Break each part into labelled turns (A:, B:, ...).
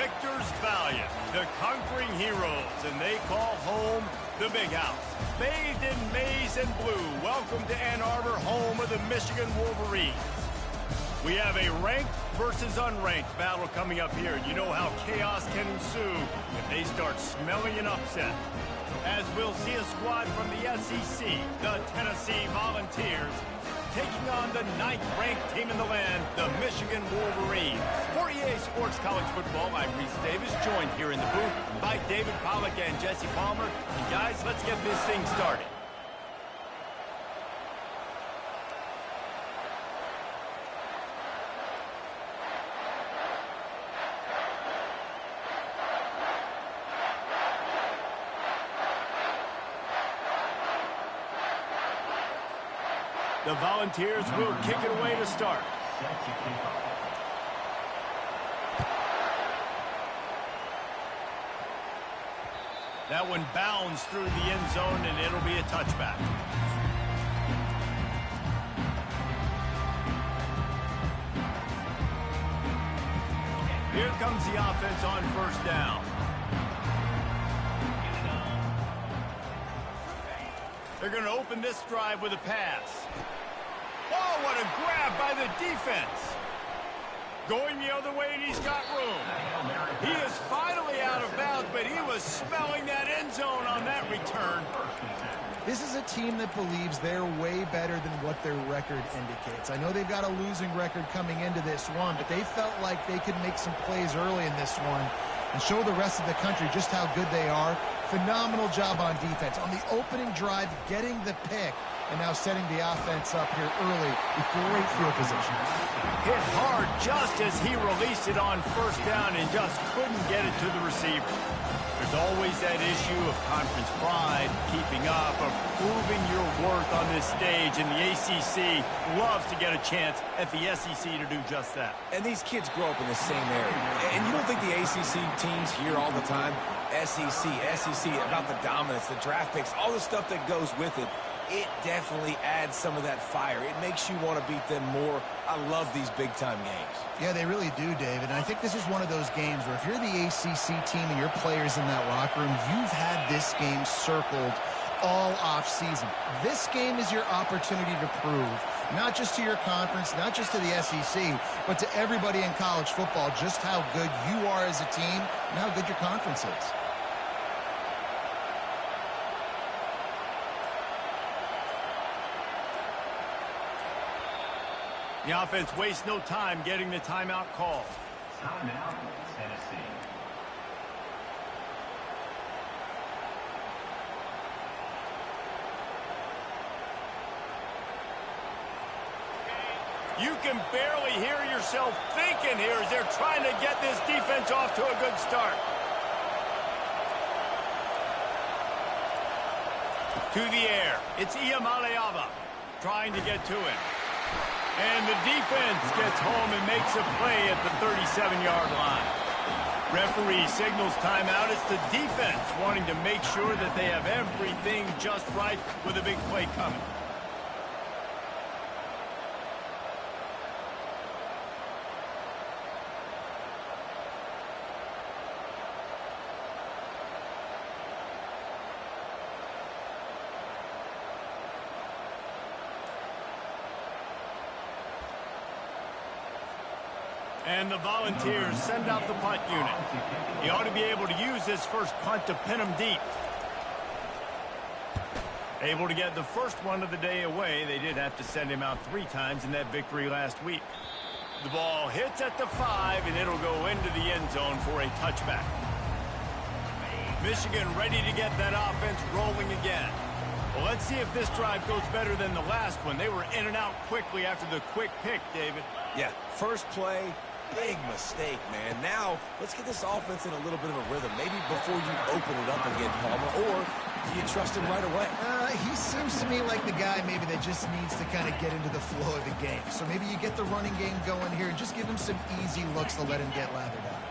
A: Victors valiant, the conquering heroes, and they call home the Big House. Bathed in maize and blue, welcome to Ann Arbor, home of the Michigan Wolverines. We have a ranked versus unranked battle coming up here, and you know how chaos can ensue if they start smelling an upset. As we'll see a squad from the SEC, the Tennessee Volunteers, taking on the 9th-ranked team in the land, the Michigan Wolverines. For EA Sports College Football, I'm Reese Davis, joined here in the booth by David Pollack and Jesse Palmer. And guys, let's get this thing started. The Volunteers will kick it away to start. That one bounds through the end zone, and it'll be a touchback. Here comes the offense on first down. They're going to open this drive with a pass. Oh, what a grab by the defense. Going the other way, and he's got room. He is finally out of bounds, but he was smelling that end zone on that return.
B: This is a team that believes they're way better than what their record indicates. I know they've got a losing record coming into this one, but they felt like they could make some plays early in this one and show the rest of the country just how good they are. Phenomenal job on defense. On the opening drive, getting the pick, and now setting the offense up here early with great field position.
A: Hit hard just as he released it on first down and just couldn't get it to the receiver. There's always that issue of conference pride, keeping up, of proving your worth on this stage, and the ACC loves to get a chance at the SEC to do just that.
C: And these kids grow up in the same area. And you don't think the ACC teams hear all the time, SEC, about the dominance, the draft picks, all the stuff that goes with it. It definitely adds some of that fire. It makes you want to beat them more. I love these big-time games.
B: Yeah, they really do, David. And I think this is one of those games where if you're the ACC team and your players in that locker room, you've had this game circled all off-season. This game is your opportunity to prove, not just to your conference, not just to the SEC, but to everybody in college football, just how good you are as a team and how good your conference is.
A: The offense wastes no time getting the timeout call.
D: Timeout, Tennessee.
A: You can barely hear yourself thinking here as they're trying to get this defense off to a good start. To the air, it's Ncaa trying to get to him. And the defense gets home and makes a play at the 37-yard line. Referee signals timeout. It's the defense wanting to make sure that they have everything just right with a big play coming. And the Volunteers send out the punt unit. He ought to be able to use this first punt to pin him deep. Able to get the first one of the day away. They did have to send him out 3 times in that victory last week. The ball hits at the 5, and it'll go into the end zone for a touchback. Michigan ready to get that offense rolling again. Well, let's see if this drive goes better than the last one. They were in and out quickly after the quick pick, David.
C: Yeah, first play, big mistake, man. Now, let's get this offense in a little bit of a rhythm. Maybe before you open it up again, Palmer, or do you trust him right away?
B: He seems to me like the guy maybe that just needs to kind of get into the flow of the game. So maybe you get the running game going here and just give him some easy looks to let him get lathered up.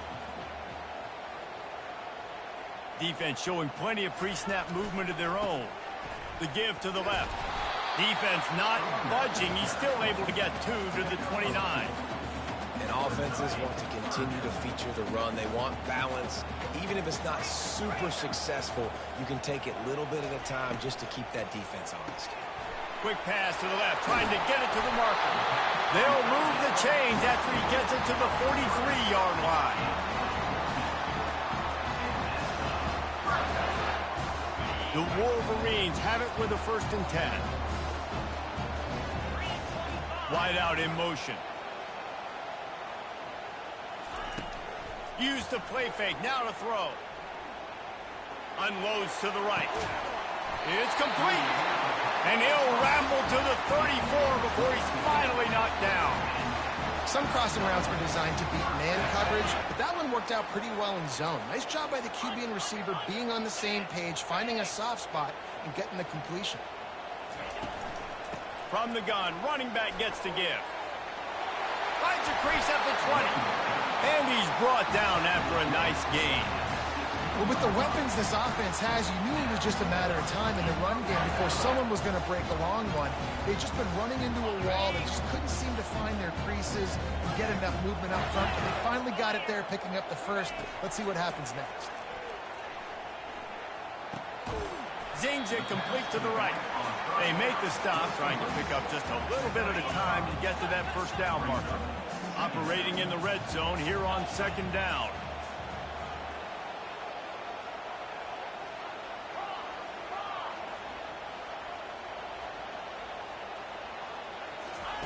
A: Defense showing plenty of pre-snap movement of their own. The give to the left. Defense not budging. He's still able to get 2 to the 29.
C: And offenses want to continue to feature the run. They want balance. Even if it's not super successful, you can take it a little bit at a time just to keep that defense honest.
A: Quick pass to the left, trying to get it to the marker. They'll move the chains after he gets it to the 43-yard line. The Wolverines have it with a 1st and 10. Wide out in motion. Use the play fake, now to throw. Unloads to the right. It's complete. And he'll ramble to the 34 before he's finally knocked down.
B: Some crossing routes are designed to beat man coverage, but that one worked out pretty well in zone. Nice job by the QB and receiver being on the same page, finding a soft spot, and getting the completion.
A: From the gun, running back gets to give. Finds a crease at the 20. And he's brought down after a nice gain.
B: Well, with the weapons this offense has, you knew it was just a matter of time in the run game before someone was going to break a long one. They've just been running into a wall. They just couldn't seem to find their creases and get enough movement up front. But they finally got it there, picking up the first. Let's see what happens next.
A: Zings it complete to the right. They make the stop, trying to pick up just a little bit at a time to get to that 1st down marker. Operating in the red zone here on 2nd down.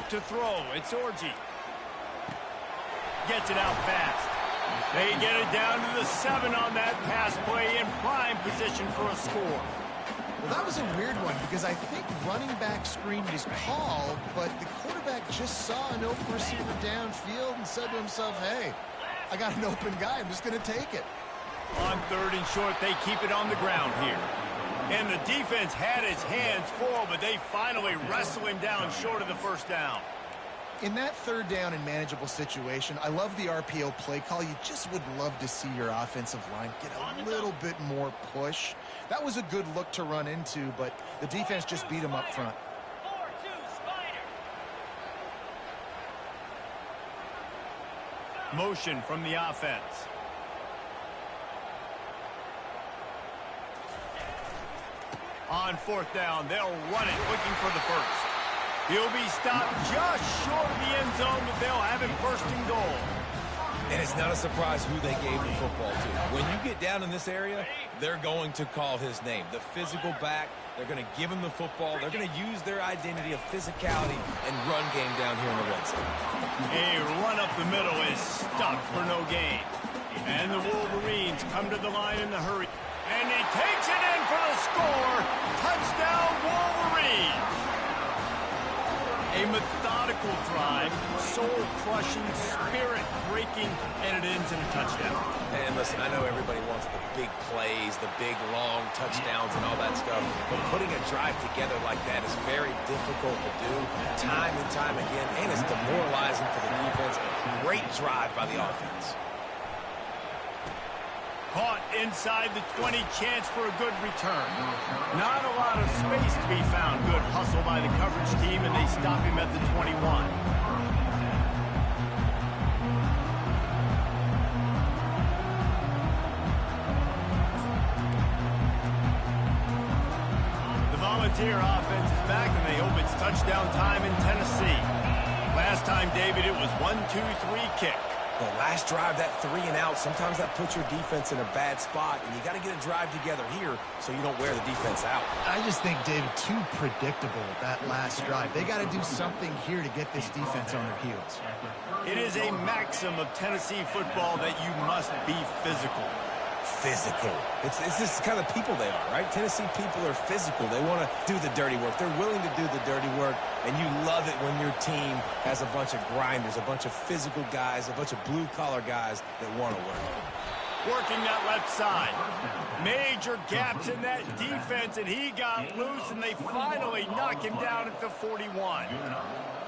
A: To throw, it's Orji. Gets it out fast. They get it down to the 7 on that pass play in prime position for a score.
B: Well, that was a weird one because I think running back screen was called, but the quarterback just saw an open receiver downfield and said to himself, hey, I got an open guy. I'm just going to take it.
A: On 3rd and short, they keep it on the ground here. And the defense had his hands full, but they finally wrestle him down short of the 1st down.
B: In that 3rd down and manageable situation, I love the RPO play call. You just would love to see your offensive line get a little bit more push. That was a good look to run into, but the defense just beat him up front.
A: Motion from the offense. On 4th down, they'll run it, looking for the 1st. He'll be stopped just short of the end zone, but they'll have him 1st and goal.
C: And it's not a surprise who they gave the football to. When you get down in this area, they're going to call his name. The physical back, they're going to give him the football. They're going to use their identity of physicality and run game down here in the red zone.
A: A run up the middle is stopped for no gain. And the Wolverines come to the line in the hurry. And he takes it in for the score. Touchdown, Wolverines. A methodical drive, soul-crushing, spirit-breaking, and it ends in a touchdown.
C: And listen, I know everybody wants the big plays, the big, long touchdowns and all that stuff, but putting a drive together like that is very difficult to do time and time again, and it's demoralizing for the defense. Great drive by the offense.
A: Caught inside the 20, chance for a good return. Not a lot of space to be found. Good hustle by the coverage team, and they stop him at the 21. The Volunteer offense is back, and they hope it's touchdown time in Tennessee. Last time, David, it was 1-2-3 kick.
C: The last drive, that 3 and out, sometimes that puts your defense in a bad spot, and you got to get a drive together here so you don't wear the defense out.
B: I just think, David, too predictable, that last drive. They got to do something here to get this defense on their heels.
A: It is a maxim of Tennessee football that you must be physical.
C: Physical. It's this kind of people they are, right? Tennessee people are physical. They want to do the dirty work. They're willing to do the dirty work, and you love it when your team has a bunch of grinders, a bunch of physical guys, a bunch of blue-collar guys that want to work.
A: Working that left side. Major gaps in that defense, and he got loose, and they finally knock him down at the 41.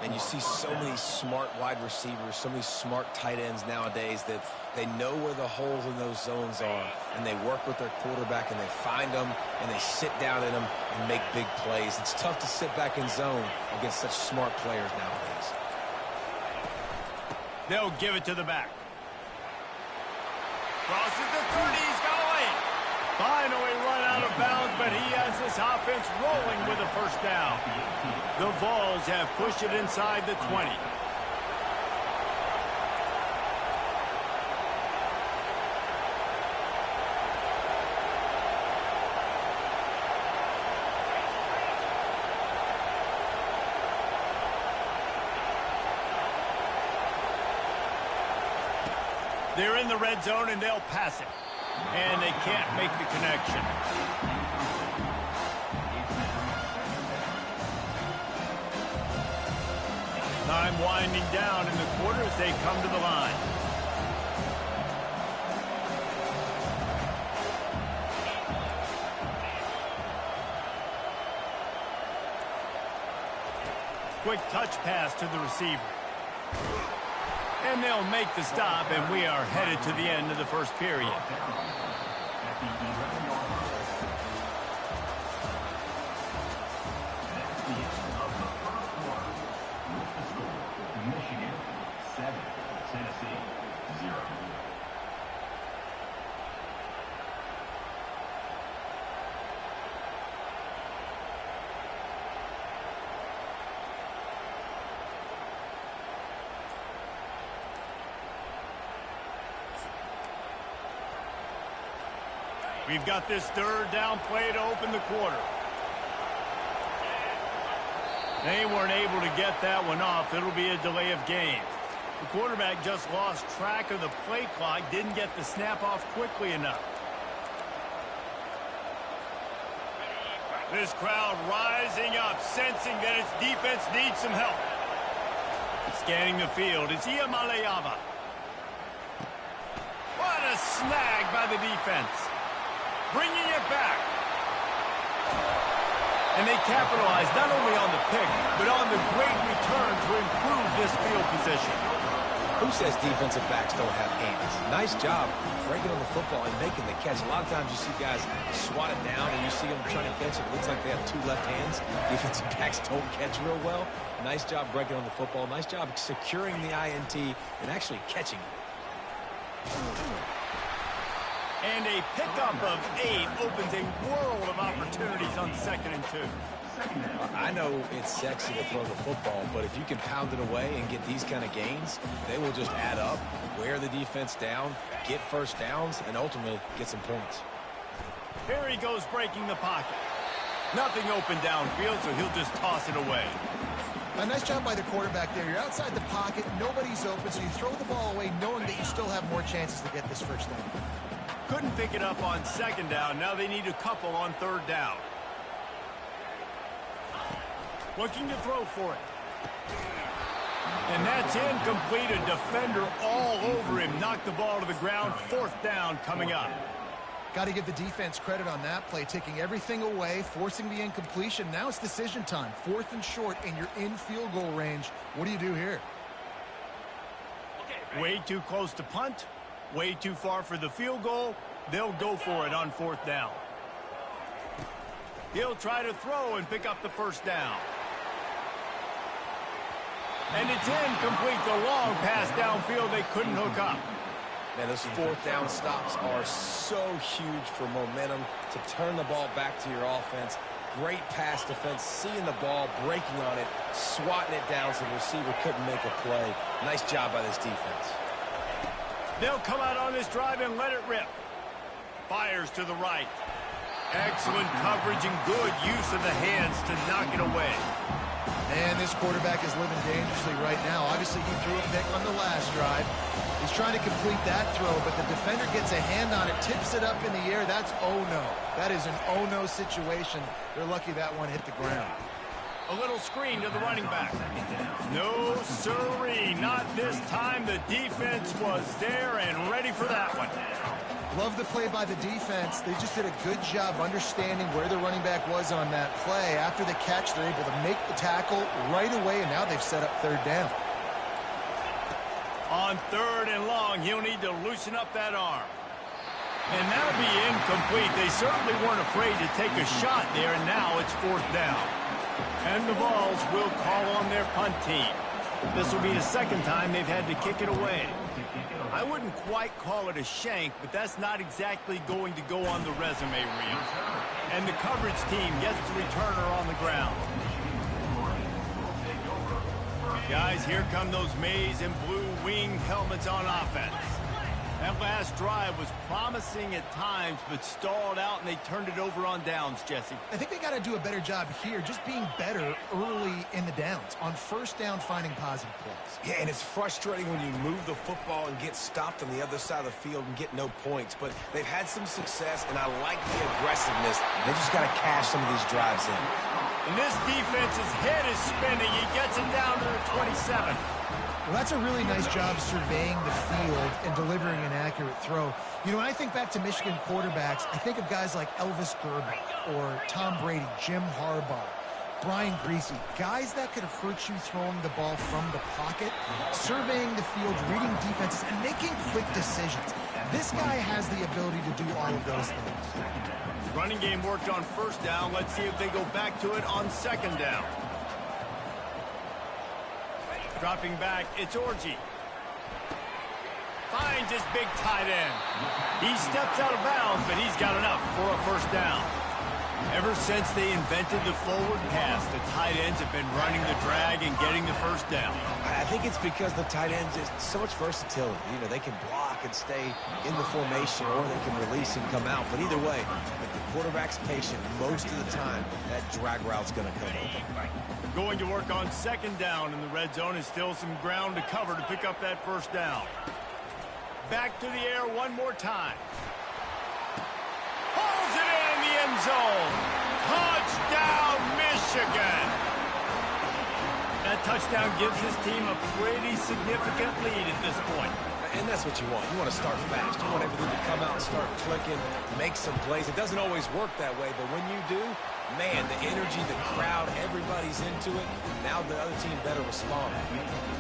C: And you see so many smart wide receivers, so many smart tight ends nowadays that they know where the holes in those zones are, and they work with their quarterback, and they find them, and they sit down in them and make big plays. It's tough to sit back in zone against such smart players nowadays.
A: They'll give it to the back. Crosses the 30. He's going. Finally run out of bounds, but he has this offense rolling with a first down. The Vols have pushed it inside the 20. They're in the red zone, and they'll pass it. And they can't make the connection. Time winding down in the quarter as they come to the line. Quick touch pass to the receiver. And they'll make the stop, and we are headed to the end of the first period.
D: At the 11-yard line. That's the end of the first quarter. With the score, Michigan 7, Tennessee 0.
A: We've got this third down play to open the quarter. They weren't able to get that one off. It'll be a delay of game. The quarterback just lost track of the play clock, didn't get the snap off quickly enough. This crowd rising up, sensing that its defense needs some help. Scanning the field, it's Ncaa. What a snag by the defense. Bringing it back. And they capitalize not only on the pick, but on the great return to improve this field position.
C: Who says defensive backs don't have hands? Nice job breaking on the football and making the catch. A lot of times you see guys swat it down and you see them trying to catch it. It looks like they have two left hands. Defensive backs don't catch real well. Nice job breaking on the football. Nice job securing the INT and actually catching it.
A: And a pickup of 8 opens a world of opportunities on 2nd and 2.
C: I know it's sexy to throw the football, but if you can pound it away and get these kind of gains, they will just add up, wear the defense down, get first downs, and ultimately get some points.
A: Here he goes breaking the pocket. Nothing open downfield, so he'll just toss it away.
B: A nice job by the quarterback there. You're outside the pocket, nobody's open, so you throw the ball away knowing that you still have more chances to get this first down.
A: Couldn't pick it up on 2nd down. Now they need a couple on 3rd down. Looking to throw for it. And that's incomplete. A defender all over him. Knocked the ball to the ground. 4th down coming up.
B: Got to give the defense credit on that play, taking everything away, forcing the incompletion. Now it's decision time. 4th and short, and you're in field goal range. What do you do here?
A: Way too close to punt. Way too far for the field goal. They'll go for it on 4th down. He'll try to throw and pick up the 1st down. And it's incomplete. The long pass downfield they couldn't hook up.
C: Man, those 4th down stops are so huge for momentum to turn the ball back to your offense. Great pass defense, seeing the ball, breaking on it, swatting it down so the receiver couldn't make a play. Nice job by this defense.
A: They'll come out on this drive and let it rip. Fires to the right. Excellent coverage and good use of the hands to knock it away.
B: Man, this quarterback is living dangerously right now. Obviously, he threw a pick on the last drive. He's trying to complete that throw, but the defender gets a hand on it, tips it up in the air. That's oh-no. That is an oh-no situation. They're lucky that one hit the ground.
A: A little screen to the running back. No, sirree, not this time. The defense was there and ready for that one.
B: Love the play by the defense. They just did a good job understanding where the running back was on that play. After the catch, they're able to make the tackle right away, and now they've set up 3rd down.
A: On 3rd and long, he'll need to loosen up that arm. And that'll be incomplete. They certainly weren't afraid to take a shot there, and now it's 4th down. And the Vols will call on their punt team. This will be the second time they've had to kick it away. I wouldn't quite call it a shank, but that's not exactly going to go on the resume reel. And the coverage team gets the returner on the ground. Guys, here come those maize and blue wing helmets on offense. That last drive was promising at times, but stalled out, and they turned it over on downs, Jesse.
B: I think they got to do a better job here, just being better early in the downs, on first down, finding positive plays.
C: Yeah, and it's frustrating when you move the football and get stopped on the other side of the field and get no points. But they've had some success, and I like the aggressiveness. They just got to cash some of these drives in.
A: And this defense's head is spinning. He gets it down to the 27.
B: Well, that's a really nice job surveying the field and delivering an accurate throw. You know, when I think back to Michigan quarterbacks, I think of guys like Elvis Gerbach or Tom Brady, Jim Harbaugh, Brian Griese, guys that could hurt you throwing the ball from the pocket, surveying the field, reading defenses, and making quick decisions. This guy has the ability to do all of those things.
A: Running game worked on first down. Let's see if they go back to it on second down. Dropping back, it's Orji. Finds his big tight end. He steps out of bounds, but he's got enough for a first down. Ever since they invented the forward pass, the tight ends have been running the drag and getting the first down.
C: I think it's because the tight ends is so much versatility. You know, they can block and stay in the formation, or they can release and come out. But either way, if the quarterback's patient, most of the time, that drag route's going to come open.
A: Going to work on second down, and the red zone is still some ground to cover to pick up that first down. Back to the air one more time. Hauls it in the end zone. Touchdown, Michigan. That touchdown gives his team a pretty significant lead at this point.
C: And that's what you want. You want to start fast. You want everything to come out and start clicking, make some plays. It doesn't always work that way, but when you do, man, the energy, the crowd, everybody's into it. Now the other team better respond.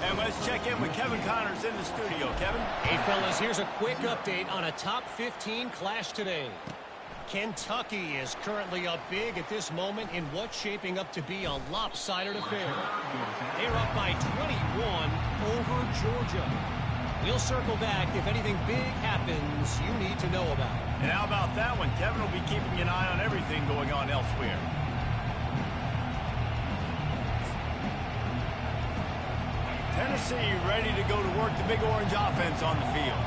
A: And let's check in with Kevin Connors in the studio. Kevin?
E: Hey, fellas, here's a quick update on a top 15 clash today. Kentucky is currently up big at this moment in what's shaping up to be a lopsided affair. They're up by 21 over Georgia. We'll circle back if anything big happens you need to know about.
A: And how about that one? Kevin will be keeping an eye on everything going on elsewhere. Tennessee ready to go to work the Big Orange offense on the field.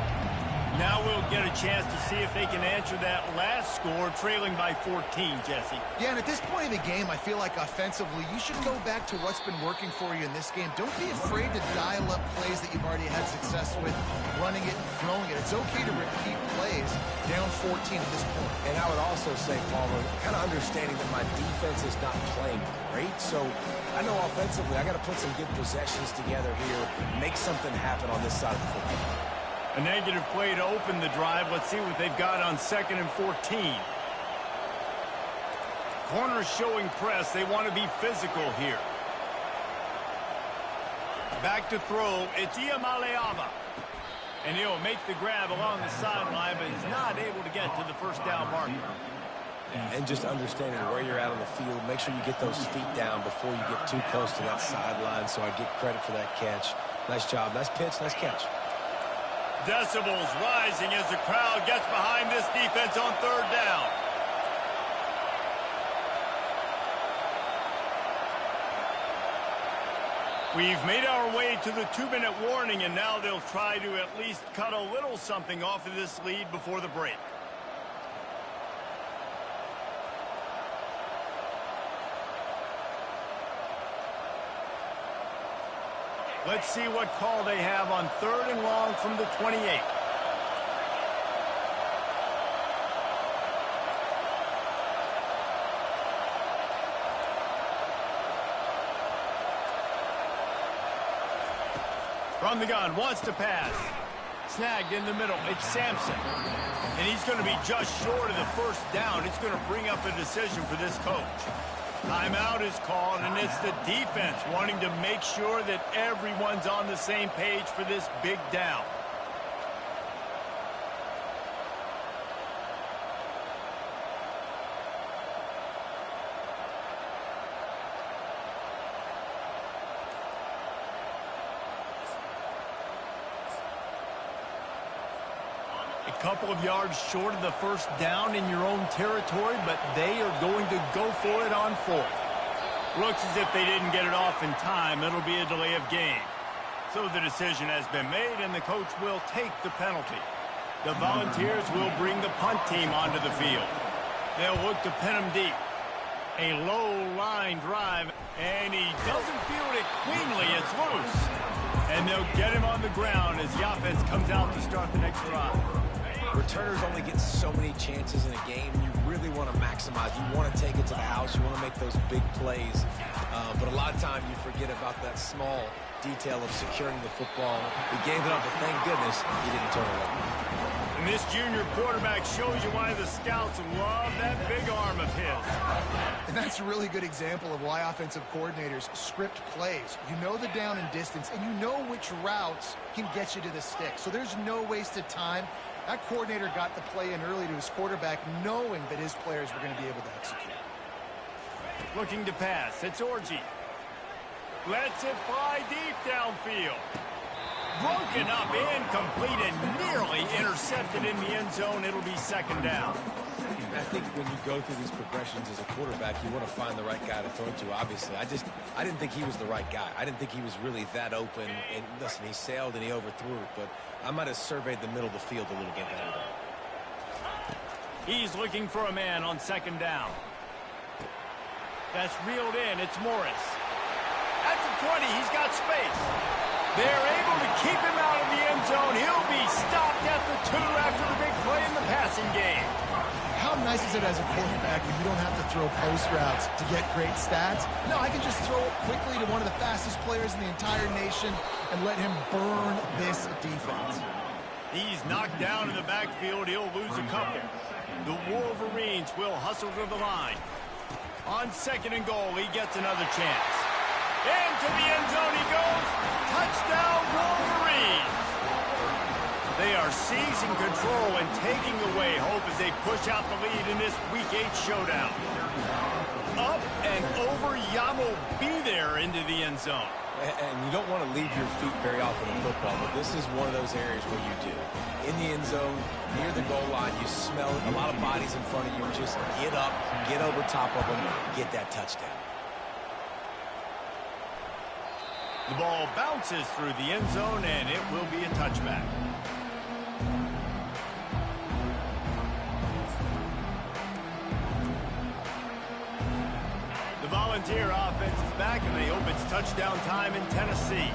A: Now we'll get a chance to see if they can answer that last score, trailing by 14, Jesse.
B: Yeah, and at this point in the game, I feel like offensively, you should go back to what's been working for you in this game. Don't be afraid to dial up plays that you've already had success with, running it and throwing it. It's okay to repeat plays down 14 at this point.
C: And I would also say, Palmer, kind of understanding that my defense is not playing great, so I know offensively I got to put some good possessions together here, make something happen on this side of the football.
A: A negative play to open the drive. Let's see what they've got on 2nd and 14. Corners showing press. They want to be physical here. Back to throw. It's Iamaleava. And he'll make the grab along the sideline, but he's not able to get to the first down marker.
C: And just understanding where you're at on the field, make sure you get those feet down before you get too close to that sideline, so I get credit for that catch. Nice job. Nice pitch. Nice catch.
A: Decibels rising as the crowd gets behind this defense on 3rd down. We've made our way to the 2-minute warning, and now they'll try to at least cut a little something off of this lead before the break. Let's see what call they have on 3rd and long from the 28. From the gun, wants to pass. Snagged in the middle. It's Sampson. And he's going to be just short of the first down. It's going to bring up a decision for this coach. Timeout is called, and it's the defense wanting to make sure that everyone's on the same page for this big down. couple of yards short of the first down in your own territory, but they are going to go for it on fourth. Looks as if they didn't get it off in time. It'll be a delay of game. So the decision has been made, and the coach will take the penalty. The Volunteers will bring the punt team onto the field. They'll look to pin him deep. A low line drive, and he doesn't field it cleanly. It's loose. And they'll get him on the ground as the offense comes out to start the next drive.
C: Returners only get so many chances in a game. You really want to maximize. You want to take it to the house. You want to make those big plays. But a lot of time you forget about that small detail of securing the football. He gave it up, but thank goodness he didn't turn it over.
A: And this junior quarterback shows you why the scouts love that big arm of his.
B: And that's a really good example of why offensive coordinators script plays. You know the down and distance, and you know which routes can get you to the stick. So there's no wasted time. That coordinator got the play in early to his quarterback, knowing that his players were going to be able to execute.
A: Looking to pass. It's Orji. Lets it fly deep downfield. Broken up, incomplete, and nearly intercepted in the end zone. It'll be second down.
C: I think when you go through these progressions as a quarterback, you want to find the right guy to throw to, obviously. I didn't think he was the right guy. I didn't think he was really that open. And listen, he sailed and he overthrew it, but I might have surveyed the middle of the field a little bit better there.
A: He's looking for a man on second down. That's reeled in. It's Morris. At the 20, he's got space. They're able to keep him out of the end zone. He'll be stopped at the 2 after the big play in the passing game.
B: How nice is it as a quarterback when you don't have to throw post routes to get great stats? No, I can just throw it quickly to one of the fastest players in the entire nation and let him burn this defense.
A: He's knocked down in the backfield. He'll lose a couple. The Wolverines will hustle to the line. On second and goal, he gets another chance. Into the end zone he goes. Touchdown, Wolverines. They are seizing control and taking away hope as they push out the lead in this Week 8 showdown. Up and over, Yamo be there into the end zone.
C: And you don't want to leave your feet very often in football, but this is one of those areas where you do. In the end zone, near the goal line, you smell it. A lot of bodies in front of you. Just get up, get over top of them, get that touchdown.
A: The ball bounces through the end zone, and it will be a touchback. The Volunteer offense is back, and they hope it's touchdown time in Tennessee.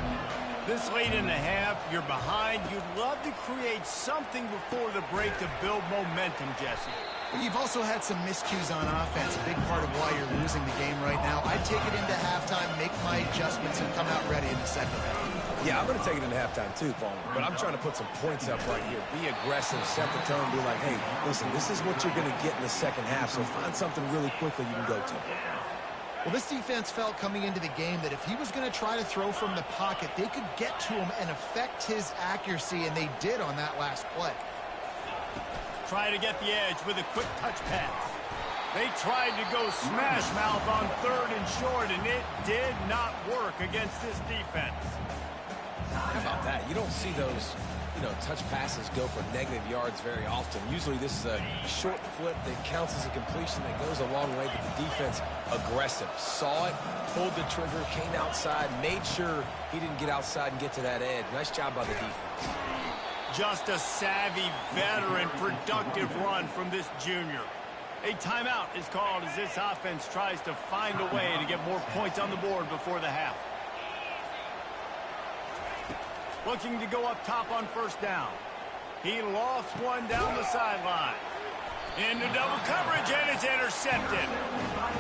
A: This late in the half, you're behind. You'd love to create something before the break to build momentum, Jesse.
B: But you've also had some miscues on offense, a big part of why you're losing the game right now. I'd take it into halftime, make my adjustments, and come out ready in the second half.
C: Yeah, I'm going to take it into halftime too, Paul. But I'm trying to put some points up right here. Be aggressive, set the tone, be like, hey, listen, this is what you're going to get in the second half, so find something really quickly you can go to.
B: Well, this defense felt coming into the game that if he was going to try to throw from the pocket, they could get to him and affect his accuracy, and they did on that last play.
A: Try to get the edge with a quick touch pass. They tried to go smash mouth on third and short, and it did not work against this defense.
C: How about that? You don't see those, touch passes go for negative yards very often. Usually this is a short flip that counts as a completion that goes a long way, but the defense aggressive. Saw it, pulled the trigger, came outside, made sure he didn't get outside and get to that edge. Nice job by the defense.
A: Just a savvy, veteran, productive run from this junior. A timeout is called as this offense tries to find a way to get more points on the board before the half. Looking to go up top on first down. He lofts one down the sideline. Into double coverage, and it's intercepted.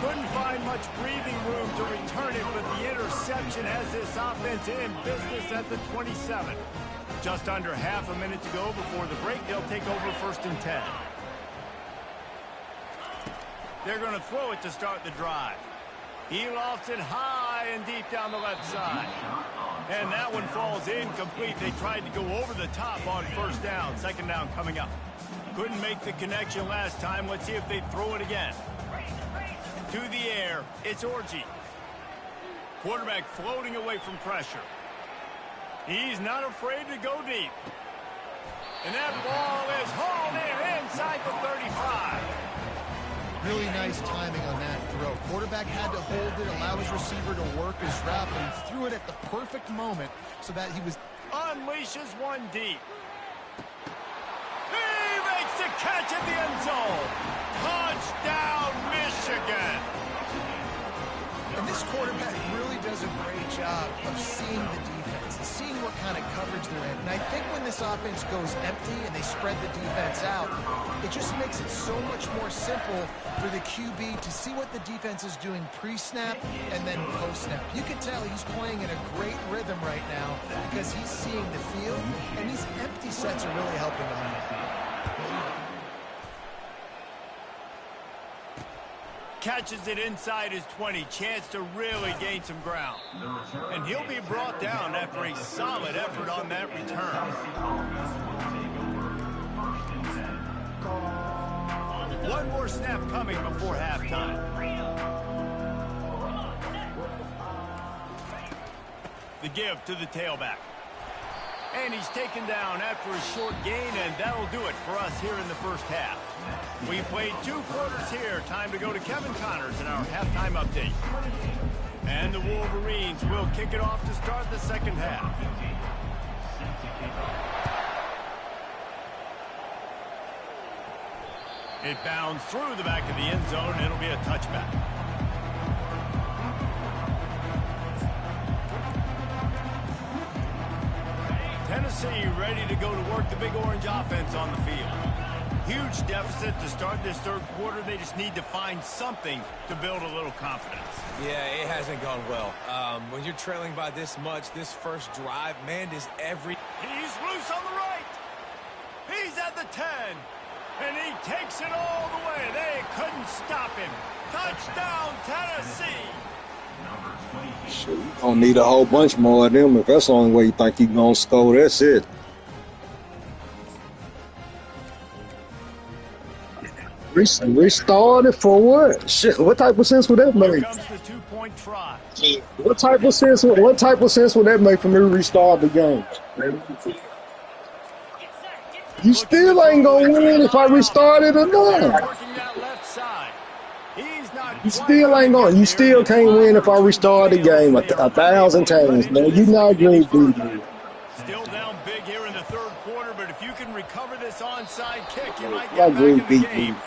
A: Couldn't find much breathing room to return it, but the interception has this offense in business at the 27. Just under half a minute to go before the break. They'll take over first and 10. They're going to throw it to start the drive. He lofts it high and deep down the left side. And that one falls incomplete. They tried to go over the top on first down. Second down coming up. Couldn't make the connection last time. Let's see if they throw it again. To the air, it's Orji. Quarterback floating away from pressure. He's not afraid to go deep. And that ball is hauled in inside the 35.
B: Really nice timing on that throw. Quarterback had to hold it, allow his receiver to work his route, but he threw it at the perfect moment so that he was...
A: Unleashes one deep. He makes the catch in the end zone. Touchdown, Michigan.
B: And this quarterback really does a great job of seeing the defense and seeing what kind of coverage they're in. And I think when this offense goes empty and they spread the defense out, it just makes it so much more simple for the QB to see what the defense is doing pre-snap and then post-snap. You can tell he's playing in a great rhythm right now because he's seeing the field, and these empty sets are really helping him.
A: Catches it inside his 20. Chance to really gain some ground. And he'll be brought down after a solid effort on that return. One more snap coming before halftime. The give to the tailback. And he's taken down after a short gain, and that'll do it for us here in the first half. We played 2 quarters here. Time to go to Kevin Connors in our halftime update. And the Wolverines will kick it off to start the second half. It bounds through the back of the end zone, and it'll be a touchback. Tennessee ready to go to work the Big Orange offense on the field. Huge deficit to start this third quarter. They just need to find something to build a little confidence.
C: Yeah, it hasn't gone well. When you're trailing by this much, this first drive, man, does every...
A: He's loose on the right. He's at the 10. And he takes it all the way. They couldn't stop him. Touchdown, Tennessee.
F: Shit, you gonna need a whole bunch more of them. If that's the only way you think you gonna score, that's it. Restarted for what? Shit, what type of sense would that
A: Here
F: make?
A: comes the 2-point try.
F: What type of sense would that make for me to restart the game? You still ain't gonna win if I restart it or not.
A: Working that left side. He's not
F: You still ain't going. You still can't win if I restart the game 1,000 times, man. You not going to do it.
A: Still down big here in the third quarter, but if you can recover this onside kick, you might
F: Y'all
A: get back
F: going
A: in
F: to
A: the
F: beat
A: game.
F: me.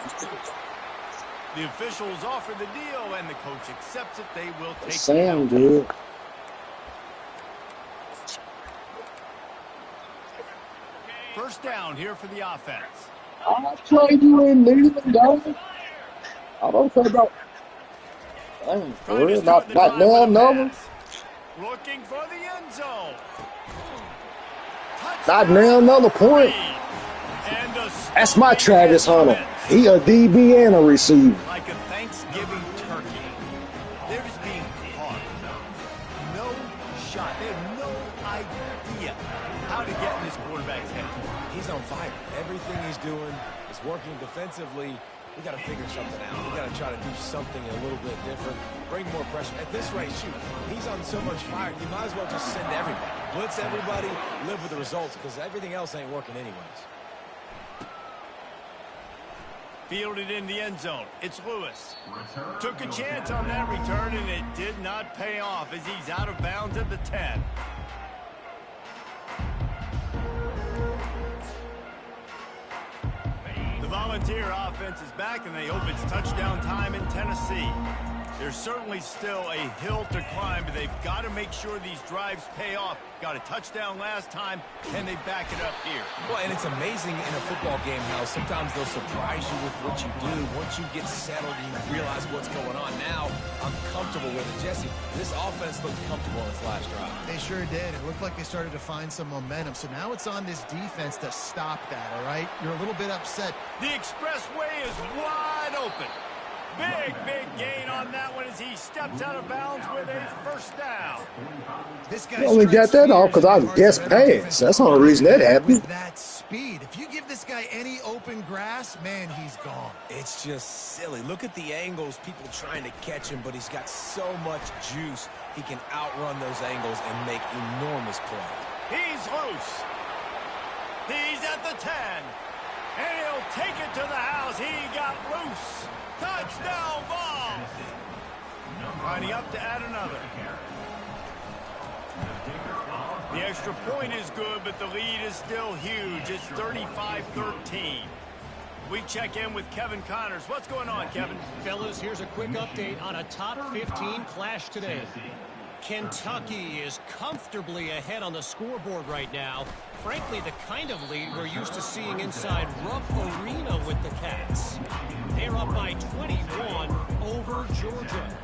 A: The officials offer the deal, and the coach accepts it. They will take it
F: Sound
A: out.
F: good.
A: First down here for the offense.
F: I'll play you in Leland, dog. I don't care about. Dang, for
A: Trying to
F: real,
A: start the
F: not
A: drive
F: now,
A: with a
F: number.
A: pass. Looking for the end zone.
F: Not now, another point.
A: And a
F: That's my
A: stopping
F: Travis Hunter.
A: offense.
F: He a DB and a receiver.
A: Like a Thanksgiving turkey. They're just being caught. No shot. They have no idea how to get in this quarterback's head.
C: He's on fire. Everything he's doing is working defensively. We got to figure something out. We got to try to do something a little bit different. Bring more pressure. At this rate, shoot, he's on so much fire, you might as well just send everybody. Blitz everybody, live with the results, because everything else ain't working anyways.
A: Fielded in the end zone. It's Lewis. Took a chance on that return, and it did not pay off as he's out of bounds at the 10. The Volunteer offense is back, and they hope it's touchdown time in Tennessee. There's certainly still a hill to climb, but they've got to make sure these drives pay off. Got a touchdown last time, and they back it up here.
C: Well, and it's amazing in a football game how sometimes they'll surprise you with what you do. Once you get settled and you realize what's going on, now I'm comfortable with it. Jesse, this offense looked comfortable in its last drive.
B: They sure did. It looked like they started to find some momentum. So now it's on this defense to stop that, all right? You're a little bit upset.
A: The expressway is wide open. Big gain on that one as he steps out of bounds with a first down.
B: This guy
F: You only got that off because I guessed pass. That's the only reason that happened.
B: With that speed. If you give this guy any open grass, man, he's gone.
C: It's just silly. Look at the angles, people trying to catch him, but he's got so much juice. He can outrun those angles and make enormous plays.
A: He's loose. He's at at the 10. And he'll take it to the house. He got loose. Touchdown ball. Lining up to add another. The extra point is good, but the lead is still huge. It's 35-13. We check in with Kevin Connors. What's going on, Kevin?
E: Fellas, here's a quick update on a top 15 clash today. Kentucky is comfortably ahead on the scoreboard right now. Frankly, the kind of lead we're used to seeing inside Rupp Arena with the Cats. They're up by 21 over Georgia.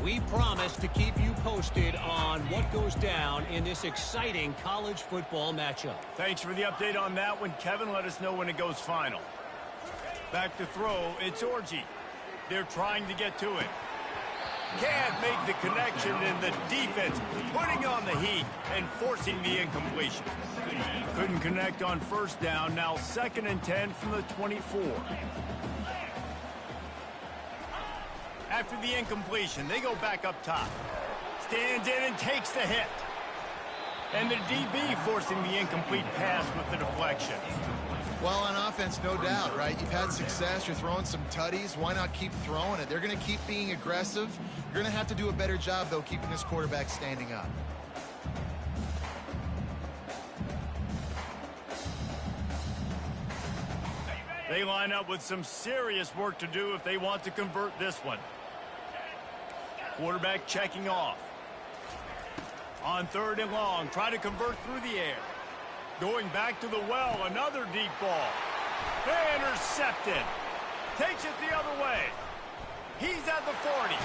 E: We promise to keep you posted on what goes down in this exciting college football matchup.
A: Thanks for the update on that one, Kevin. Let us know when it goes final. Back to throw, it's Orji. They're trying to get to it. Can't make the connection, and the defense putting on the heat and forcing the incompletion. Couldn't connect on first down. Now 2nd and 10 from the 24. After the incompletion, they go back up top. Stands in and takes the hit. And the DB forcing the incomplete pass with the deflection.
B: Well, on offense, no doubt, right? You've had success. You're throwing some tutties. Why not keep throwing it? They're going to keep being aggressive. You're going to have to do a better job, though, keeping this quarterback standing up.
A: They line up with some serious work to do if they want to convert this one. Quarterback checking off. On 3rd and long, try to convert through the air. Going back to the well, another deep ball. Intercepted. Takes it the other way. He's at the 40.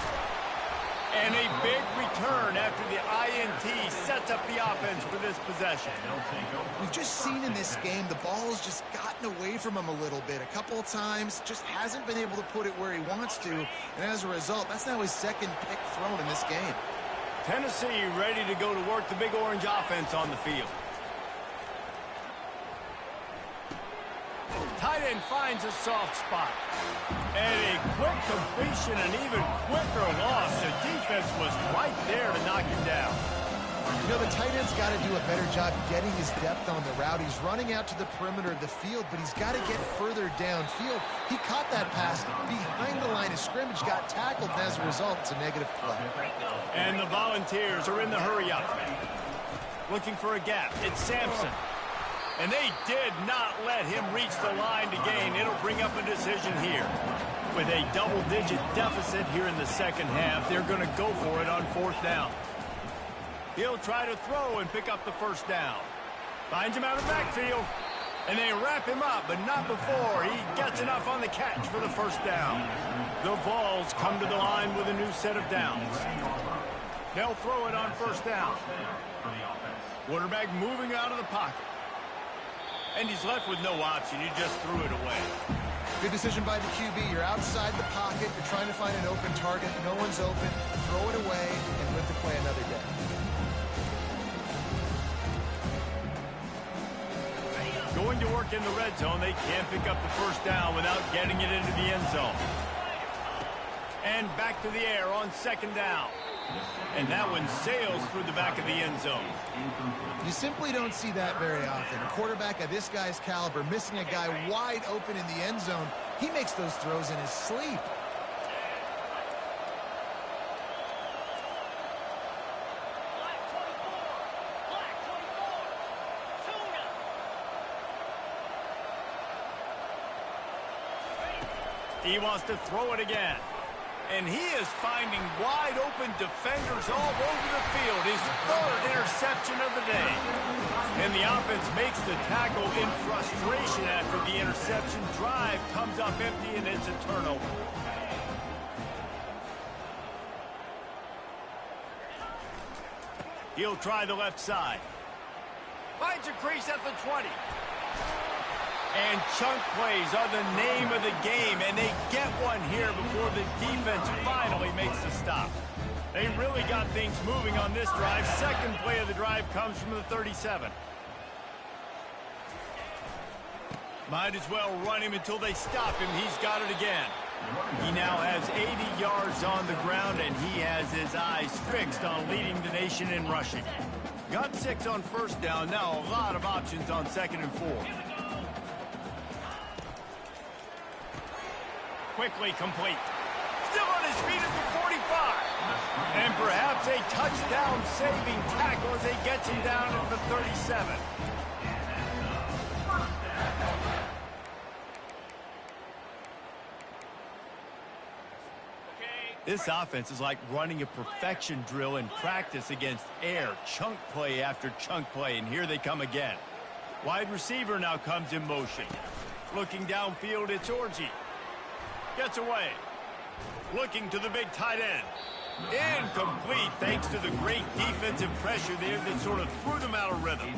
A: And a big return after the INT sets up the offense for this possession.
B: We've just seen in this game the ball's just gotten away from him a little bit. A couple of times, just hasn't been able to put it where he wants to. And as a result, that's now his 2nd pick thrown in this game.
A: Tennessee ready to go to work the Big Orange offense on the field. Tight end finds a soft spot. And a quick completion, an even quicker loss. The defense was right there to knock him down.
B: You know, the tight end's got to do a better job getting his depth on the route. He's running out to the perimeter of the field, but he's got to get further downfield. He caught that pass behind the line of scrimmage, got tackled, and as a result, it's a negative play.
A: And the Volunteers are in the hurry-up. Looking for a gap. It's Sampson. And they did not let him reach the line to gain. It'll bring up a decision here. With a double-digit deficit here in the 2nd half, they're going to go for it on 4th down. He'll try to throw and pick up the 1st down. Finds him out of the backfield. And they wrap him up, but not before he gets enough on the catch for the 1st down. The Vols come to the line with a new set of downs. They'll throw it on 1st down. Quarterback moving out of the pocket. And he's left with no option. He just threw it away.
B: Good decision by the QB. You're outside the pocket. You're trying to find an open target. No one's open. Throw it away and live to play another day.
A: Going to work in the red zone. They can't pick up the 1st down without getting it into the end zone. And back to the air on 2nd down. And that one sails through the back of the end zone.
B: You simply don't see that very often. A quarterback of this guy's caliber missing a guy wide open in the end zone. He makes those throws in his sleep.
A: He wants to throw it again. And he is finding wide-open defenders all over the field. His 3rd interception of the day. And the offense makes the tackle in frustration after the interception. Drive comes up empty, and it's a turnover. He'll try the left side. Finds a crease at the 20. And chunk plays are the name of the game, and they get one here before the defense finally makes the stop. They really got things moving on this drive. 2nd play of the drive comes from the 37. Might as well run him until they stop him. He's got it again. He now has 80 yards on the ground, and he has his eyes fixed on leading the nation in rushing. Got 6 on 1st down. Now a lot of options on 2nd and 4. quickly complete. Still on his feet at the 45. And perhaps a touchdown-saving tackle as he gets him down at the 37. This offense is like running a perfection drill in practice against air, chunk play after chunk play, and here they come again. Wide receiver now comes in motion. Looking downfield, it's Orji. Gets away. Looking to the big tight end. Incomplete thanks to the great defensive pressure there that sort of threw them out of rhythm.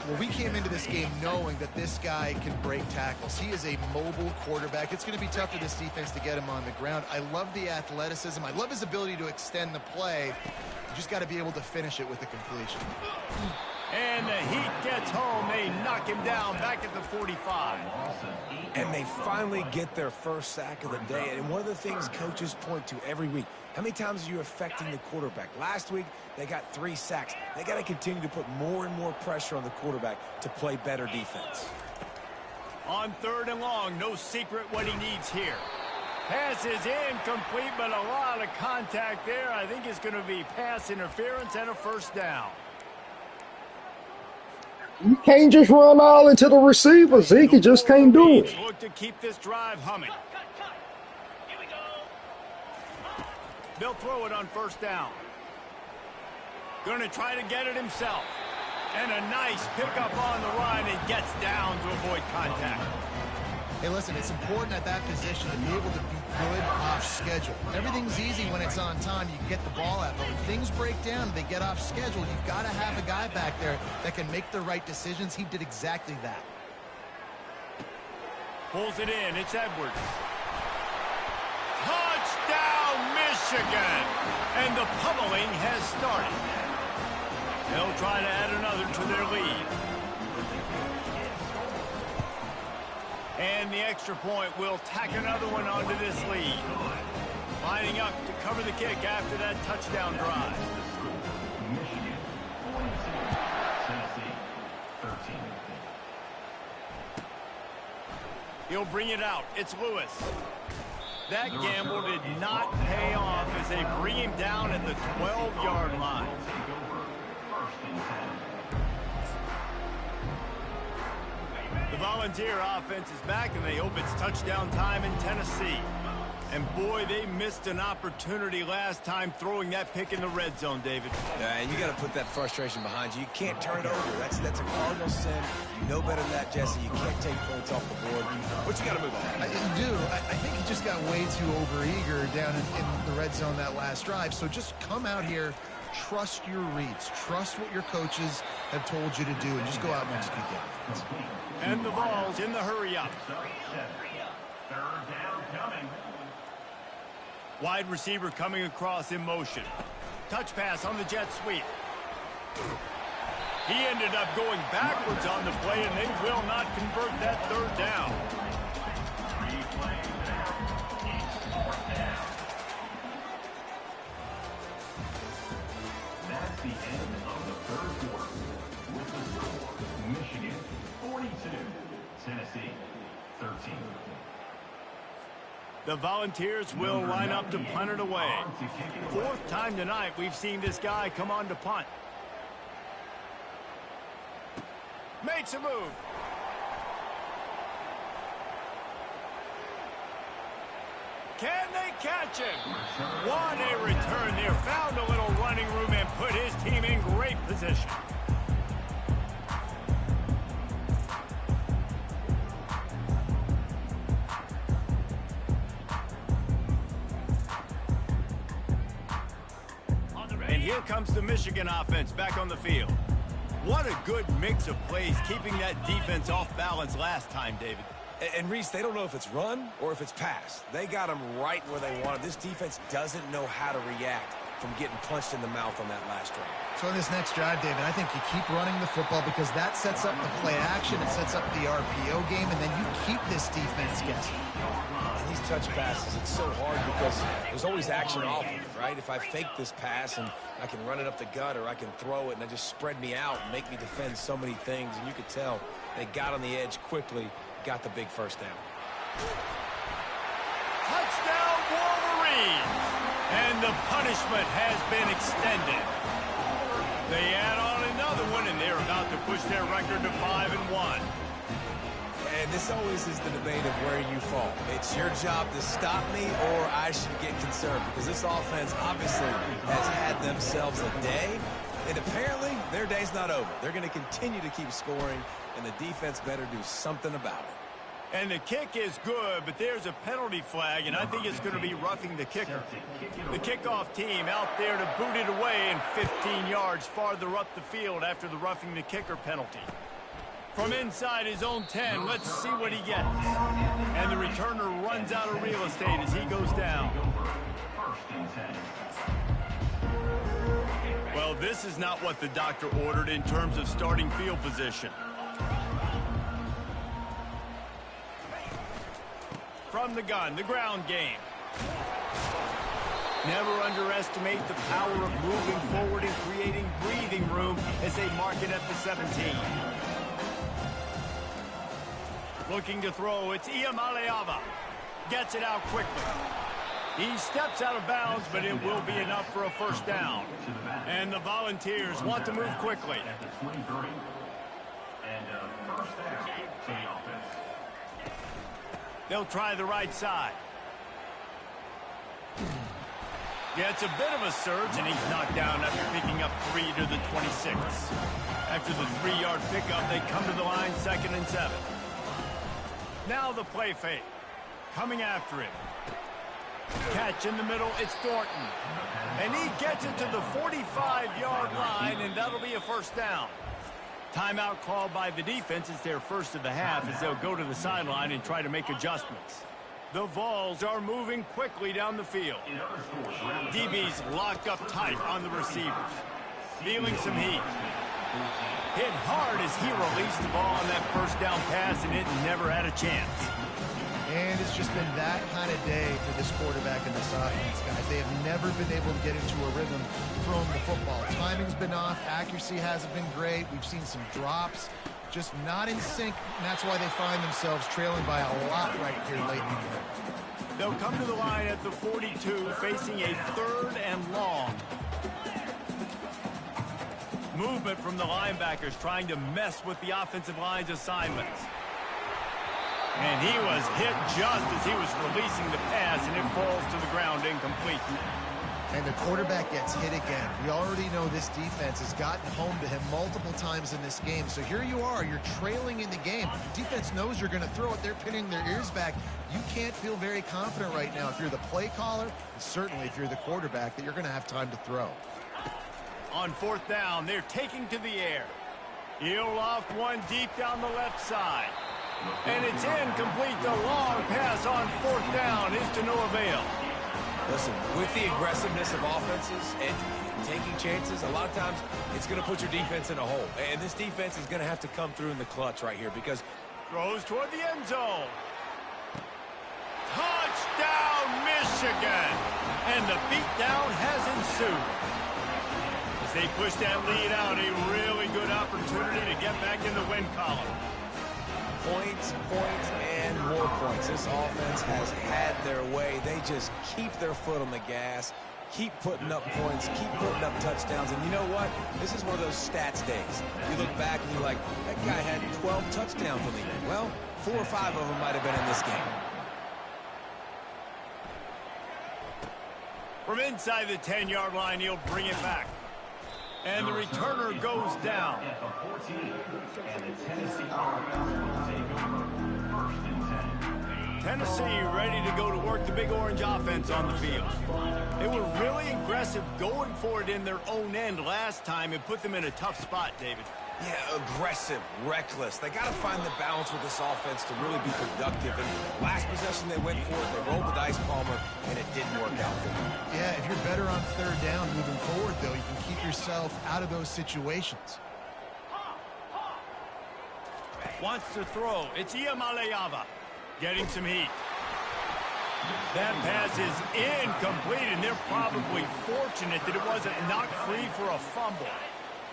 B: Well, we came into this game knowing that this guy can break tackles. He is a mobile quarterback. It's going to be tough for this defense to get him on the ground. I love the athleticism. I love his ability to extend the play. You just got to be able to finish it with a completion.
A: And the Heat gets home. They knock him down back at the 45.
C: And they finally get their first sack of the day. And one of the things coaches point to every week, how many times are you affecting the quarterback? Last week, they got 3 sacks. They got to continue to put more and more pressure on the quarterback to play better defense.
A: On 3rd and long, no secret what he needs here. Pass is incomplete, but a lot of contact there. I think it's going to be pass interference and a first down.
F: You can't just run all into the receiver, Zeke. You just can't do it.
A: Look to keep this drive humming. They'll throw it on 1st down. Going to try to get it himself. And a nice pickup on the run and gets down to avoid contact.
B: Hey, listen, it's important at that position to be able to be good off schedule. Everything's easy when it's on time. You can get the ball out. But when things break down, they get off schedule. You've got to have a guy back there that can make the right decisions. He did exactly that.
A: Pulls it in. It's Edwards. Touchdown, Michigan! And the pummeling has started. They'll try to add another to their lead. And the extra point will tack another one onto this lead. Lining up to cover the kick after that touchdown drive.
D: Michigan 42, Tennessee 13.
A: He'll bring it out. It's Lewis. That gamble did not pay off as they bring him down at the 12-yard line. The Volunteer offense is back, and they hope it's touchdown time in Tennessee. And, boy, they missed an opportunity last time throwing that pick in the red zone, David.
C: Yeah, and you got to put that frustration behind you. You can't turn it over. That's a cardinal sin. You know better than that, Jesse. You can't take points off the board. But you got to move on.
B: I do. I think he just got way too overeager down in the red zone that last drive. So just come out here, trust your reads, trust what your coaches have told you to do, and just go out and execute the offense.
A: And the Vols in the hurry-up.
D: 3rd down coming.
A: Wide receiver coming across in motion. Touch pass on the jet sweep. He ended up going backwards on the play, and they will not convert that 3rd down.
D: That's the end of the 3rd quarter. With the score, Michigan 42, Tennessee 13.
A: The Volunteers will line up to punt it away. 4th time tonight we've seen this guy come on to punt. Makes a move. Can they catch him? What a return there. Found a little running room and put his team in great position. And here comes the Michigan offense back on the field. What a good mix of plays, keeping that defense off balance last time, David.
C: And Reese, they don't know if it's run or if it's pass. They got them right where they wanted. This defense doesn't know how to react from getting punched in the mouth on that last drive.
B: So in this next drive, David, I think you keep running the football because that sets up the play action, it sets up the RPO game, and then you keep this defense guessing.
C: And these touch passes, it's so hard because there's always action off of it, right? If I fake this pass and I can run it up the gut or I can throw it and they just spread me out and make me defend so many things, and you could tell they got on the edge quickly, got the big first down.
A: Touchdown, Wolverines! And the punishment has been extended. They add on another one, and they're about to push their record to 5-1.
C: And this always is the debate of where you fall. It's your job to stop me, or I should get concerned, because this offense obviously has had themselves a day, and apparently their day's not over. They're going to continue to keep scoring, and the defense better do something about it.
A: And the kick is good, but there's a penalty flag, and I think it's going to be roughing the kicker. The kickoff team out there to boot it away and 15 yards farther up the field after the roughing the kicker penalty. From inside his own 10, let's see what he gets. And the returner runs out of real estate as he goes down. Well, this is not what the doctor ordered in terms of starting field position. From the gun, the ground game. Never underestimate the power of moving forward and creating breathing room as they mark it at the 17. Looking to throw, it's Ncaa. Gets it out quickly. He steps out of bounds, but it will be enough for a first down. And the Volunteers want to move quickly. They'll try the right side. Gets a bit of a surge, and he's knocked down after picking up 3 to the 26. After the 3-yard pickup, they come to the line 2nd and 7. Now the play fake. Coming after him. Catch in the middle, it's Thornton. And he gets it to the 45-yard line, and that'll be a first down. Timeout called by the defense. It's their first of the half as they'll go to the sideline and try to make adjustments. The Vols are moving quickly down the field. DB's locked up tight on the receivers. Feeling some heat. Hit hard as he released the ball on that first down pass, and it never had a chance.
B: And it's just been that kind of day for this quarterback and this offense, guys. They have never been able to get into a rhythm throwing the football. Timing's been off. Accuracy hasn't been great. We've seen some drops. Just not in sync, and that's why they find themselves trailing by a lot right here late in the game.
A: They'll come to the line at the 42, facing a 3rd and long. Movement from the linebackers trying to mess with the offensive line's assignments. And he was hit just as he was releasing the pass, and it falls to the ground incomplete.
B: And the quarterback gets hit again. We already know this defense has gotten home to him multiple times in this game. So here you are, you're trailing in the game. The defense knows you're going to throw it. They're pinning their ears back. You can't feel very confident right now if you're the play caller, and certainly if you're the quarterback, that you're going to have time to throw.
A: On 4th down, they're taking to the air. He'll loft one deep down the left side. And it's incomplete. The long pass on 4th down is to no avail.
C: Listen, with the aggressiveness of offenses and taking chances, a lot of times it's going to put your defense in a hole. And this defense is going to have to come through in the clutch right here because...
A: Throws toward the end zone. Touchdown, Michigan! And the beatdown has ensued. As they push that lead out, a really good opportunity to get back in the win column.
C: Points, and more points. This offense has had their way. They just keep their foot on the gas, keep putting up points, keep putting up touchdowns. And you know what? This is one of those stats days. You look back and you're like, that guy had 12 touchdowns in the year. Well, 4 or 5 of them might have been in this game.
A: From inside the 10-yard line, he'll bring it back. And the returner goes down. Tennessee ready to go to work the Big Orange offense on the field. They were really aggressive going for it in their own end last time and put them in a tough spot, David.
C: Yeah, aggressive, reckless. They got to find the balance with this offense to really be productive. And last possession they went for it, they rolled the dice, Palmer, and it didn't work out for them.
B: Yeah, if you're better on 3rd down moving forward, though, you can keep yourself out of those situations.
A: Wants to throw. It's Ncaa getting some heat. That pass is incomplete, and they're probably fortunate that it wasn't knocked free for a fumble.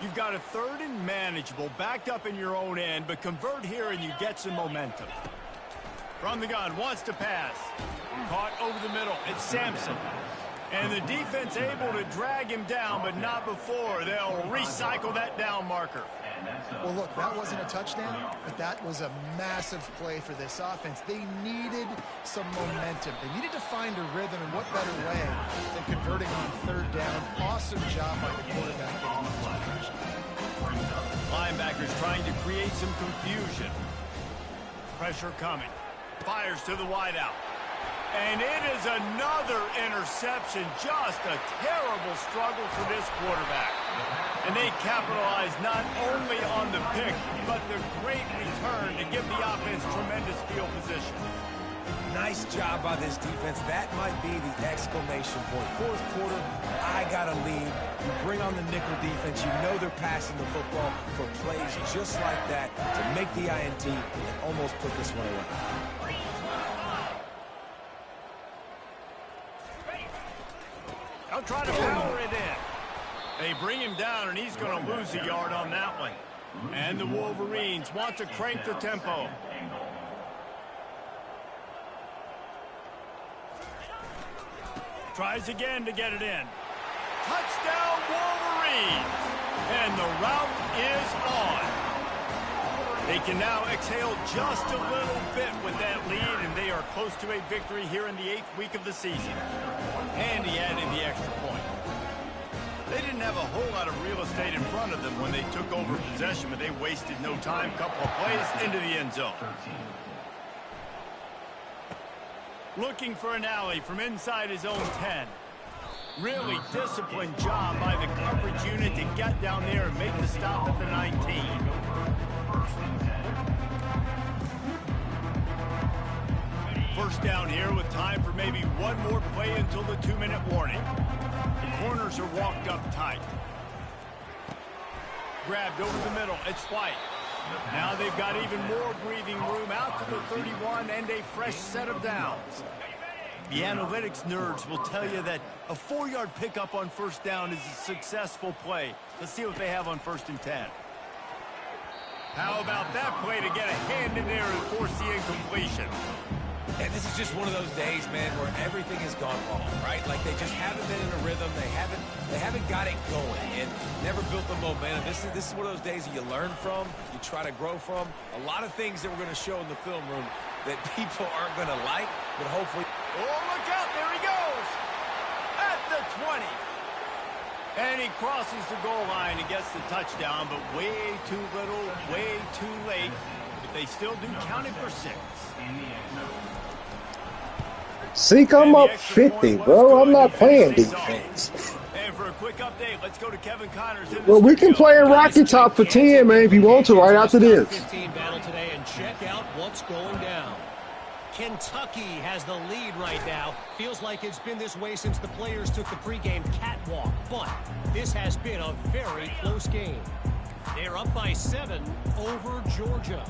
A: You've got a 3rd and manageable, backed up in your own end, but convert here and you get some momentum. From the gun, wants to pass. Caught over the middle. It's Sampson. And the defense able to drag him down, but not before. They'll recycle that down marker.
B: Well, look, that wasn't a touchdown, but that was a massive play for this offense. They needed some momentum. They needed to find a rhythm, and what better way than converting on third down. Awesome job by the quarterback getting those pressure.
A: Linebackers trying to create some confusion. Pressure coming. Fires to the wideout. And it is another interception. Just a terrible struggle for this quarterback. And they capitalize not only on the pick, but the great return to give the offense tremendous field position.
C: Nice job by this defense. That might be the exclamation point. Fourth quarter, I got a lead. You bring on the nickel defense. You know they're passing the football for plays just like that to make the INT and almost put this one away.
A: They'll try to power it in. They bring him down, and he's going to lose a yard on that one. And the Wolverines want to crank the tempo. Tries again to get it in. Touchdown, Wolverines! And the route is on. They can now exhale just a little bit with that lead, and they are close to a victory here in the 8th week of the season. And he added the extra point. They didn't have a whole lot of real estate in front of them when they took over possession, but they wasted no time. Couple of plays into the end zone. Looking for an alley from inside his own 10. Really disciplined job by the coverage unit to get down there and make the stop at the 19. First down here with time for maybe one more play until the 2-minute warning. The corners are walked up tight. Grabbed over the middle. It's White. Now they've got even more breathing room out to the 31 and a fresh set of downs. The analytics nerds will tell you that a 4-yard pickup on first down is a successful play. Let's see what they have on 1st and 10. How about that play to get a hand in there and force the incompletion?
C: And this is just one of those days, man, where everything has gone wrong, right? Like they just haven't been in a rhythm. They haven't got it going and never built the momentum. This is one of those days that you learn from, you try to grow from. A lot of things that we're going to show in the film room that people aren't going to like, but hopefully.
A: Oh, look out! There he goes at the 20, and he crosses the goal line and gets the touchdown, but way too little, way too late. But they still do count it for 6.
F: See, I'm up 50, bro. I'm not playing defense.
A: And for a quick update, let's go to Kevin Connors.
F: Well, we can play in Rocky Top for 10, man, if you want to, right after this.
E: 15 battle today, and check out what's going down. Kentucky has the lead right now. Feels like it's been this way since the players took the pregame catwalk, but this has been a very close game. They're up by 7 over Georgia.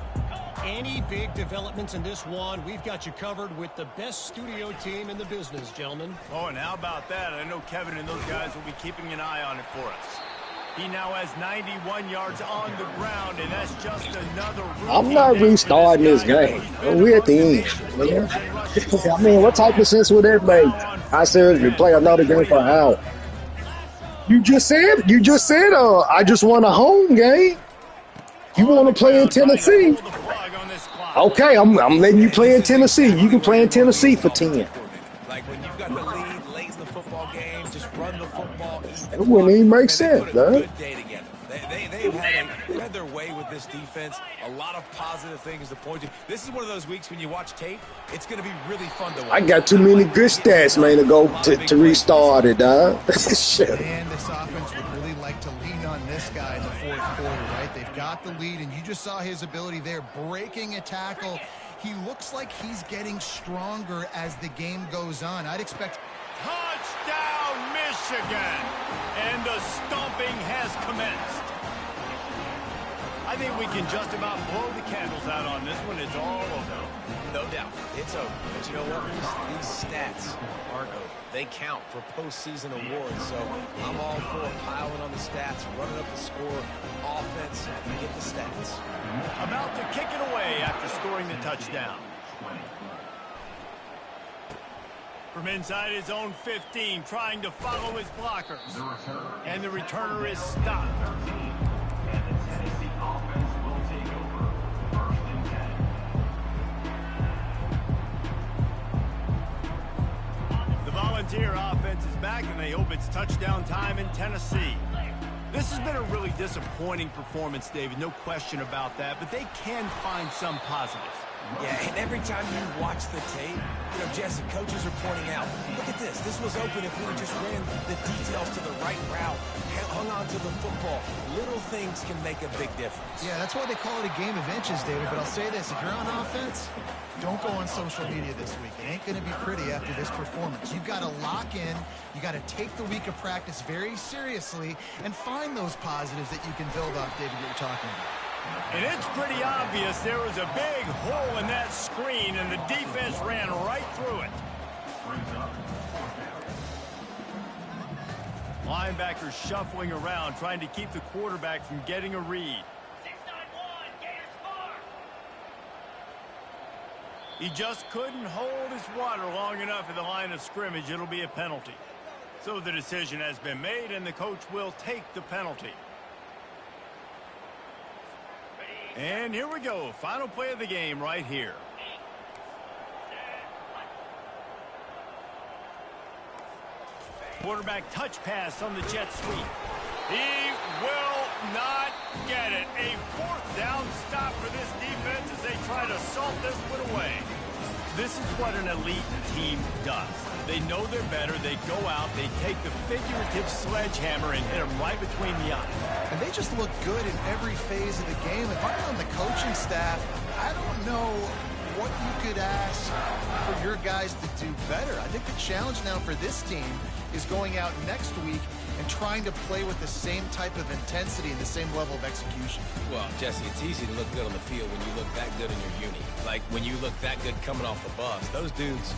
E: Any big developments in this one, we've got you covered with the best studio team in the business, gentlemen.
A: Oh, and how about that? I know Kevin and those guys will be keeping an eye on it for us. He now has 91 yards on the ground, and that's just another rookie.
F: I'm not restarting this game. We're at the end, man. I mean, what type of sense would that make? I seriously play another game for an hour. You just said, I just want a home game. You want to play in Tennessee? Okay, I'm letting you play in Tennessee. You can play in Tennessee for 10.
C: Like when you've got the lead late in the football game, just run the football.
F: It wouldn't even make sense, though.
C: Good day together. They've had their way with this defense. A lot of positive things to point to. This is one of those weeks when you watch tape, it's going to be really fun to watch.
F: I got too many good stats, man, to go to restart it, dog. Shit.
B: And this offense would really like to lean on this guy in the 4th quarter, right? They've got the lead, and you just saw his ability there, breaking a tackle. He looks like he's getting stronger as the game goes on. I'd expect...
A: Touchdown, Michigan! And the stomping has commenced. I think we can just about blow the candles out on this one. It's all over.
C: No doubt. It's over. But you know what? These stats aren't over. They count for postseason awards. So I'm all for piling on the stats, running up the score, offense, and get the stats.
A: About to kick it away after scoring the touchdown.
D: 20.
A: From inside his own 15, trying to follow his blockers. And the returner is stopped.
D: 13. And the Tennessee offense will take over. 1st and 10.
A: The Volunteer offense is back, and they hope it's touchdown time in Tennessee. This has been a really disappointing performance, David, no question about that, but they can find some positives.
C: Yeah, and every time you watch the tape, Jesse, coaches are pointing out, look at this. This was open if we just ran the details to the right route, hung on to the football. Little things can make a big difference.
B: Yeah, that's why they call it a game of inches, David. But I'll say this, if you're on offense, don't go on social media this week. It ain't going to be pretty after this performance. You've got to lock in. You got to take the week of practice very seriously and find those positives that you can build off, David, that you're talking about.
A: And it's pretty obvious there was a big hole in that screen, and the defense ran right through it. Linebackers shuffling around, trying to keep the quarterback from getting a read.
E: 691, Gators mark.
A: He just couldn't hold his water long enough at the line of scrimmage. It'll be a penalty. So the decision has been made, and the coach will take the penalty. And here we go. Final play of the game right here. Quarterback touch pass on the jet sweep. He will not get it. A 4th down stop for this defense as they try to salt this one away. This is what an elite team does. They know they're better. They go out. They take the figurative sledgehammer and hit them right between the eyes.
B: And they just look good in every phase of the game. If I'm on the coaching staff, I don't know what you could ask for your guys to do better. I think the challenge now for this team is going out next week and trying to play with the same type of intensity and the same level of execution.
C: Well, Jesse, it's easy to look good on the field when you look that good in your uni. Like when you look that good coming off the bus. Those dudes,